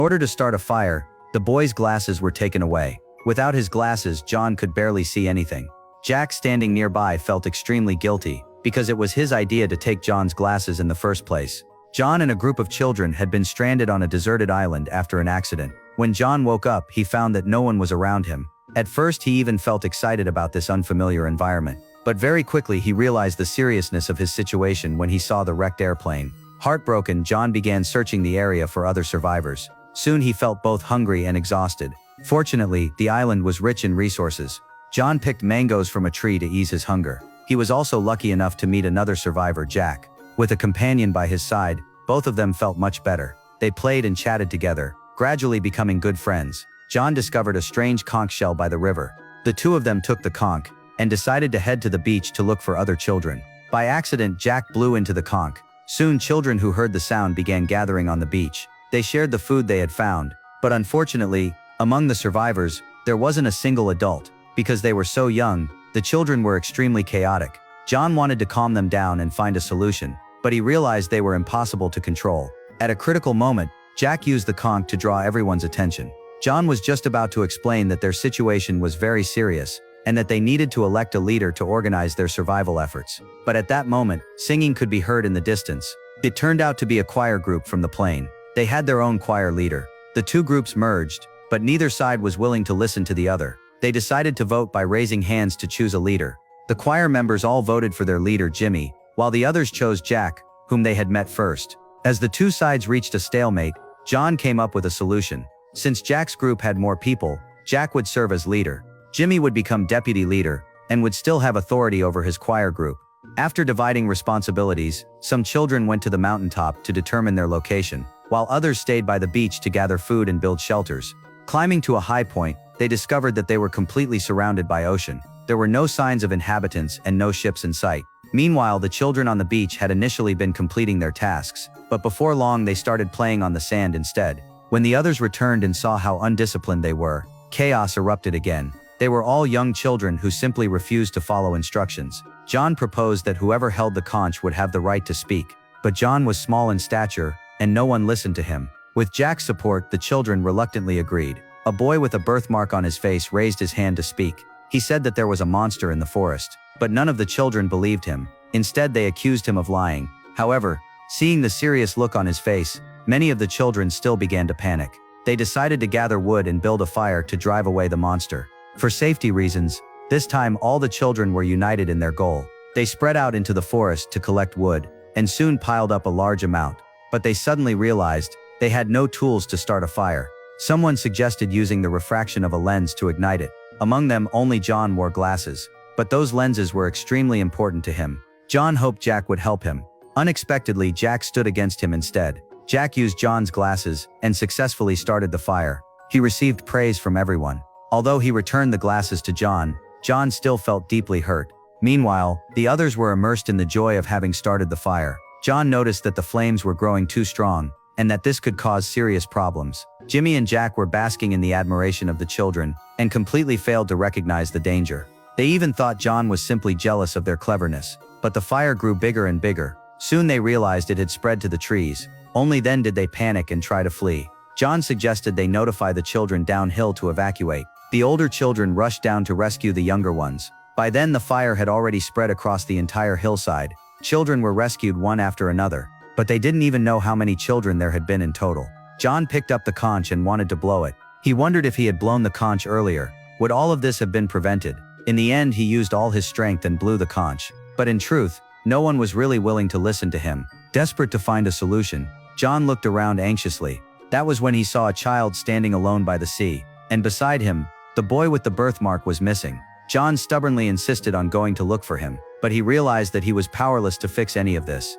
In order to start a fire, the boy's glasses were taken away. Without his glasses, John could barely see anything. Jack, standing nearby, felt extremely guilty, because it was his idea to take John's glasses in the first place. John and a group of children had been stranded on a deserted island after an accident. When John woke up, he found that no one was around him. At first, he even felt excited about this unfamiliar environment. But very quickly he realized the seriousness of his situation when he saw the wrecked airplane. Heartbroken, John began searching the area for other survivors. Soon he felt both hungry and exhausted. Fortunately, the island was rich in resources. John picked mangoes from a tree to ease his hunger. He was also lucky enough to meet another survivor, Jack. With a companion by his side, both of them felt much better. They played and chatted together, gradually becoming good friends. John discovered a strange conch shell by the river. The two of them took the conch and decided to head to the beach to look for other children. By accident, Jack blew into the conch. Soon children who heard the sound began gathering on the beach. They shared the food they had found, but unfortunately, among the survivors, there wasn't a single adult. Because they were so young, the children were extremely chaotic. John wanted to calm them down and find a solution, but he realized they were impossible to control. At a critical moment, Jack used the conch to draw everyone's attention. John was just about to explain that their situation was very serious, and that they needed to elect a leader to organize their survival efforts. But at that moment, singing could be heard in the distance. It turned out to be a choir group from the plane. They had their own choir leader. The two groups merged, but neither side was willing to listen to the other. They decided to vote by raising hands to choose a leader. The choir members all voted for their leader, Jimmy, while the others chose Jack, whom they had met first. As the two sides reached a stalemate, John came up with a solution. Since Jack's group had more people, Jack would serve as leader. Jimmy would become deputy leader, and would still have authority over his choir group. After dividing responsibilities, some children went to the mountaintop to determine their location, while others stayed by the beach to gather food and build shelters. Climbing to a high point, they discovered that they were completely surrounded by ocean. There were no signs of inhabitants and no ships in sight. Meanwhile, the children on the beach had initially been completing their tasks, but before long they started playing on the sand instead. When the others returned and saw how undisciplined they were, chaos erupted again. They were all young children who simply refused to follow instructions. John proposed that whoever held the conch would have the right to speak, but John was small in stature, and no one listened to him. With Jack's support, the children reluctantly agreed. A boy with a birthmark on his face raised his hand to speak. He said that there was a monster in the forest, but none of the children believed him. Instead, they accused him of lying. However, seeing the serious look on his face, many of the children still began to panic. They decided to gather wood and build a fire to drive away the monster. For safety reasons, this time all the children were united in their goal. They spread out into the forest to collect wood, and soon piled up a large amount. But they suddenly realized they had no tools to start a fire. Someone suggested using the refraction of a lens to ignite it. Among them, only John wore glasses, but those lenses were extremely important to him. John hoped Jack would help him. Unexpectedly, Jack stood against him instead. Jack used John's glasses and successfully started the fire. He received praise from everyone. Although he returned the glasses to John, John still felt deeply hurt. Meanwhile, the others were immersed in the joy of having started the fire. John noticed that the flames were growing too strong, and that this could cause serious problems. Jimmy and Jack were basking in the admiration of the children, and completely failed to recognize the danger. They even thought John was simply jealous of their cleverness. But the fire grew bigger and bigger. Soon they realized it had spread to the trees. Only then did they panic and try to flee. John suggested they notify the children downhill to evacuate. The older children rushed down to rescue the younger ones. By then the fire had already spread across the entire hillside. Children were rescued one after another, but they didn't even know how many children there had been in total. John picked up the conch and wanted to blow it. He wondered if he had blown the conch earlier, would all of this have been prevented? In the end, he used all his strength and blew the conch. But in truth, no one was really willing to listen to him. Desperate to find a solution, John looked around anxiously. That was when he saw a child standing alone by the sea, and beside him, the boy with the birthmark was missing. John stubbornly insisted on going to look for him, but he realized that he was powerless to fix any of this.